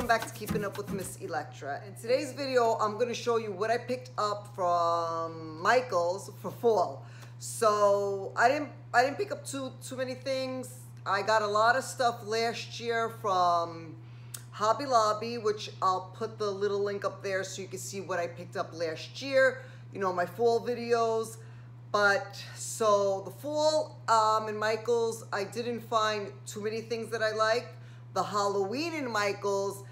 back to Keeping Up with Miss Electra. In today's video, I'm going to show you what I picked up from Michael's for fall. So I didn't pick up too many things. I got a lot of stuff last year from Hobby Lobby, which I'll put the little link up there so you can see what I picked up last year, you know, my fall videos. But so the fall in Michael's, I didn't find too many things that I like. The Halloween in Michael's,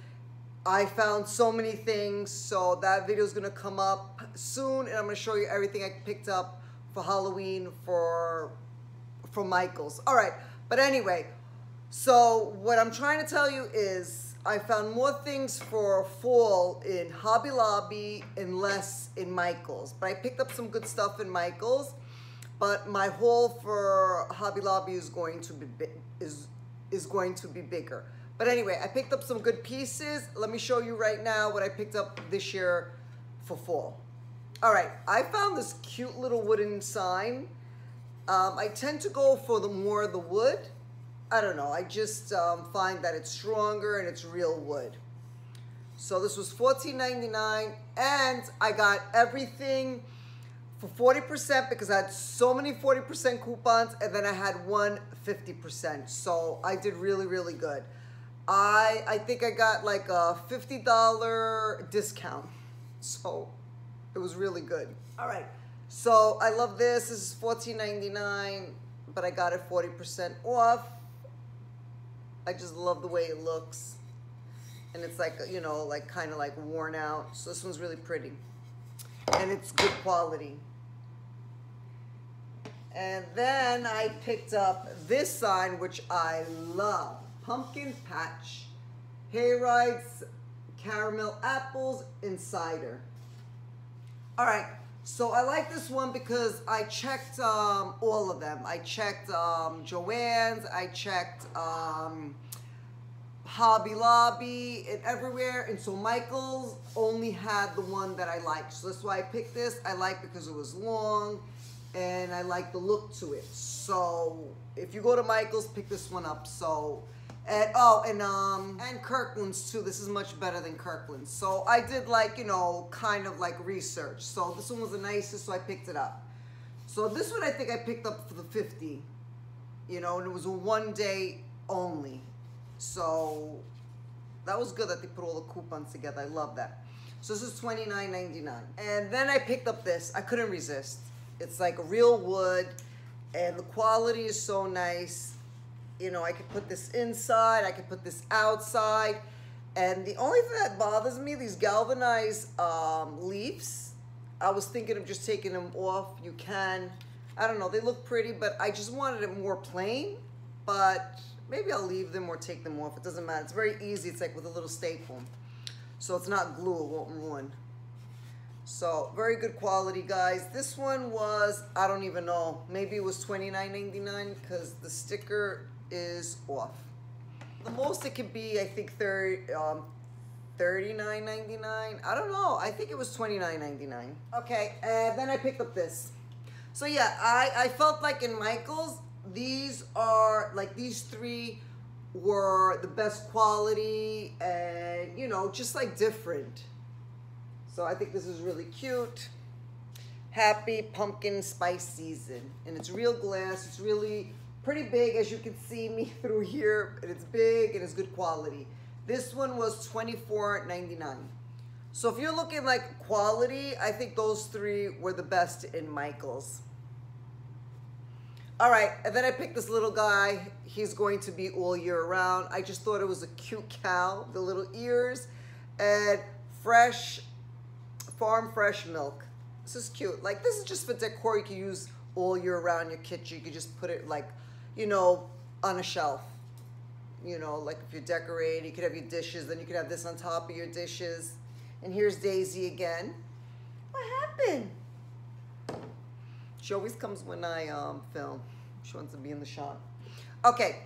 I found so many things, so that video is gonna come up soon, and I'm gonna show you everything I picked up for Halloween from Michael's. All right, but anyway, so what I'm trying to tell you is I found more things for fall in Hobby Lobby and less in Michael's. But I picked up some good stuff in Michael's, but my haul for Hobby Lobby is going to be bigger. But anyway, I picked up some good pieces. Let me show you right now what I picked up this year for fall. All right, I found this cute little wooden sign. I tend to go for more of the wood. I don't know, I just find that it's stronger and it's real wood. So this was $14.99, and I got everything for 40% because I had so many 40% coupons, and then I had one 50%. So I did really, really good. I think I got like a $50 discount. So it was really good. All right, so I love this. This is $14.99, but I got it 40% off. I just love the way it looks. And it's like, you know, like kind of like worn out. So this one's really pretty. And it's good quality. And then I picked up this sign, which I love. Pumpkin Patch, Hayrides, Caramel Apples, and Cider. All right, so I like this one because I checked all of them. I checked Joann's, I checked Hobby Lobby, and everywhere. And so Michael's only had the one that I liked. So that's why I picked this. I like because it was long and I like the look to it. So if you go to Michael's, pick this one up. So, and Kirkland's too. This is much better than Kirkland's. So I did like, you know, kind of like research. So this one was the nicest, so I picked it up. So this one I think I picked up for the 50, you know, and it was a 1 day only. So that was good that they put all the coupons together. I love that. So this is $29.99. And then I picked up this. I couldn't resist. It's like real wood, and the quality is so nice. You know, I could put this inside, I could put this outside. And the only thing that bothers me, these galvanized leaves, I was thinking of just taking them off. You can. I don't know, they look pretty, but I just wanted it more plain. But maybe I'll leave them or take them off. It doesn't matter. It's very easy. It's like with a little staple. So it's not glue. It won't ruin. So very good quality, guys. This one was, I don't even know. Maybe it was $29.99 because the sticker is off. The most it could be, I think, $39.99. I don't know. I think it was $29.99. Okay, and then I picked up this. So yeah, I felt like in Michael's, these are like, these three were the best quality and, you know, just like different. So I think this is really cute. Happy pumpkin spice season. And it's real glass. It's really pretty big, as you can see me through here. And it's big and it's good quality. This one was $24.99. So if you're looking like quality, I think those three were the best in Michael's. All right, and then I picked this little guy. He's going to be all year round. I just thought it was a cute cow, the little ears, and fresh, farm fresh milk. This is cute. Like, this is just for decor. You can use all year round in your kitchen. You can just put it like, you know, on a shelf. You know, like if you're decorating, you could have your dishes, then you could have this on top of your dishes. And here's Daisy again. What happened? She always comes when I film. She wants to be in the shot. Okay,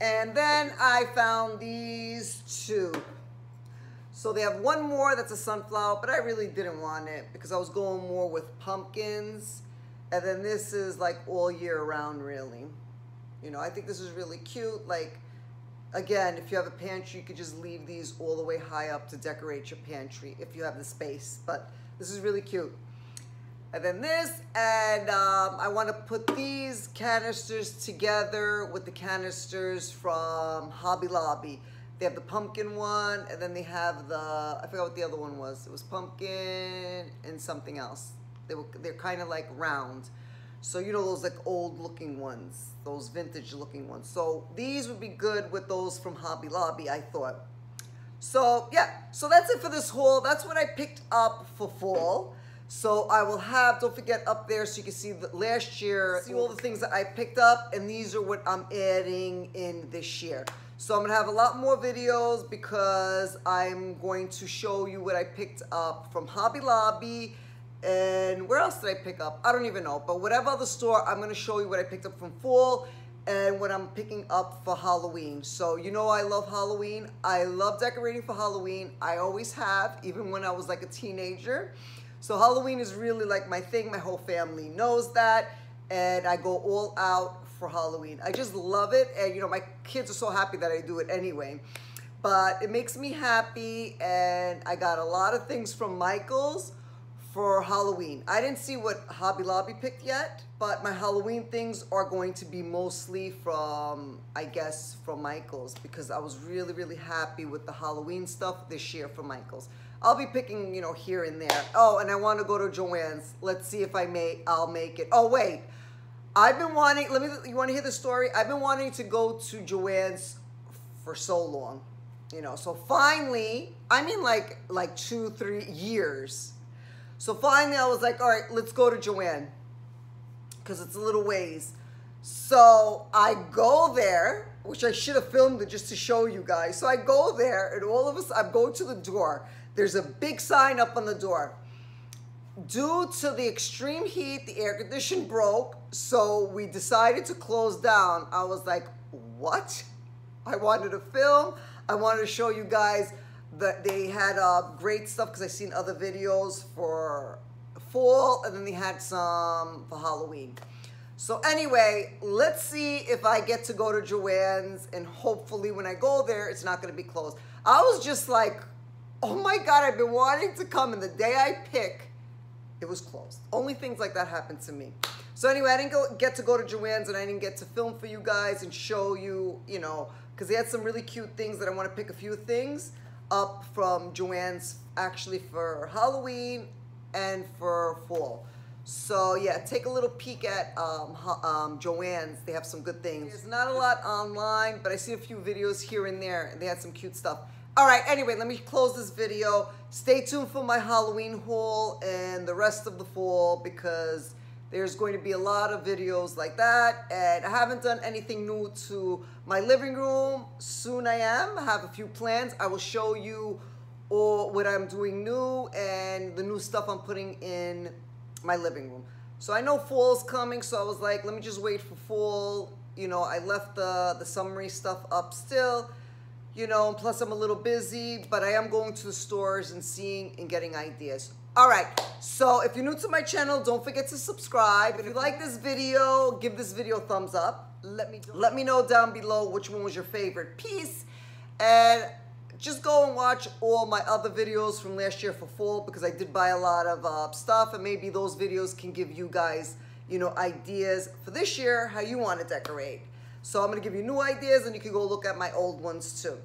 and then I found these two. So they have one more that's a sunflower, but I really didn't want it because I was going more with pumpkins. And then this is like all year round, really. You know, I think this is really cute. Like, again, if you have a pantry, you could just leave these all the way high up to decorate your pantry if you have the space. But this is really cute. And then this, and I want to put these canisters together with the canisters from Hobby Lobby. They have the pumpkin one, and then they have the, I forgot what the other one was. It was pumpkin and something else. They're kind of like round. So you know those like old looking ones, those vintage looking ones. So these would be good with those from Hobby Lobby, I thought. So yeah, so that's it for this haul. That's what I picked up for fall. So I will have, don't forget up there so you can see the last year, see all the things that I picked up, and these are what I'm adding in this year. So I'm gonna have a lot more videos because I'm going to show you what I picked up from Hobby Lobby. And where else did I pick up? I don't even know, but whatever other store, I'm gonna show you what I picked up from fall and what I'm picking up for Halloween. So you know I love Halloween. I love decorating for Halloween. I always have, even when I was like a teenager. So Halloween is really like my thing. My whole family knows that, and I go all out for Halloween. I just love it, and you know, my kids are so happy that I do it anyway. But it makes me happy, and I got a lot of things from Michael's for Halloween. I didn't see what Hobby Lobby picked yet, but my Halloween things are going to be mostly from, I guess, from Michael's, because I was really, really happy with the Halloween stuff this year from Michael's. I'll be picking, you know, here and there. Oh, and I want to go to Joann's. Let's see if I'll make it. Oh, wait. I've been wanting, you want to hear the story? I've been wanting to go to Joann's for so long, you know. So finally, I mean like 2-3 years. So finally I was like, all right, let's go to Joann, because it's a little ways. So I go there, which I should have filmed it just to show you guys. So I go there, and all of us, I'm going to the door. There's a big sign up on the door. Due to the extreme heat, the air condition broke, so we decided to close down. I was like, what? I wanted to film. I wanted to show you guys that they had great stuff, because I've seen other videos for fall, and then they had some for Halloween. So anyway, let's see if I get to go to Joann's, and hopefully when I go there, it's not going to be closed. I was just like, oh my God, I've been wanting to come, and the day I pick, it was closed. Only things like that happen to me. So anyway, I didn't get to go to Joann's, and I didn't get to film for you guys and show you, you know, because they had some really cute things that I want to pick a few things up from Joann's, actually for Halloween and for fall. So yeah, take a little peek at Joann's. They have some good things. There's not a lot online, but I see a few videos here and there, and they had some cute stuff. All right, anyway, let me close this video. Stay tuned for my Halloween haul and the rest of the fall, because there's going to be a lot of videos like that. And I haven't done anything new to my living room. Soon I am. I have a few plans. I will show you all what I'm doing new and the new stuff I'm putting in my living room. So I know fall's coming, so I was like, let me just wait for fall. You know, I left the summery stuff up still. You know, and plus I'm a little busy, but I am going to the stores and seeing and getting ideas. All right, so if you're new to my channel, don't forget to subscribe. If you like this video, give this video a thumbs up. Let me know down below which one was your favorite piece. And just go and watch all my other videos from last year for fall, because I did buy a lot of stuff, and maybe those videos can give you guys, you know, ideas for this year, how you want to decorate. So I'm going to give you new ideas, and you can go look at my old ones too.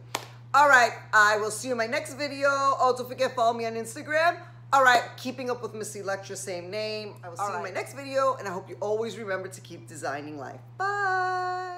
All right, I will see you in my next video. Oh, don't forget, follow me on Instagram. All right, Keeping Up with Miss Electra, same name. I will see you in my next video, and I hope you always remember to keep designing life. Bye.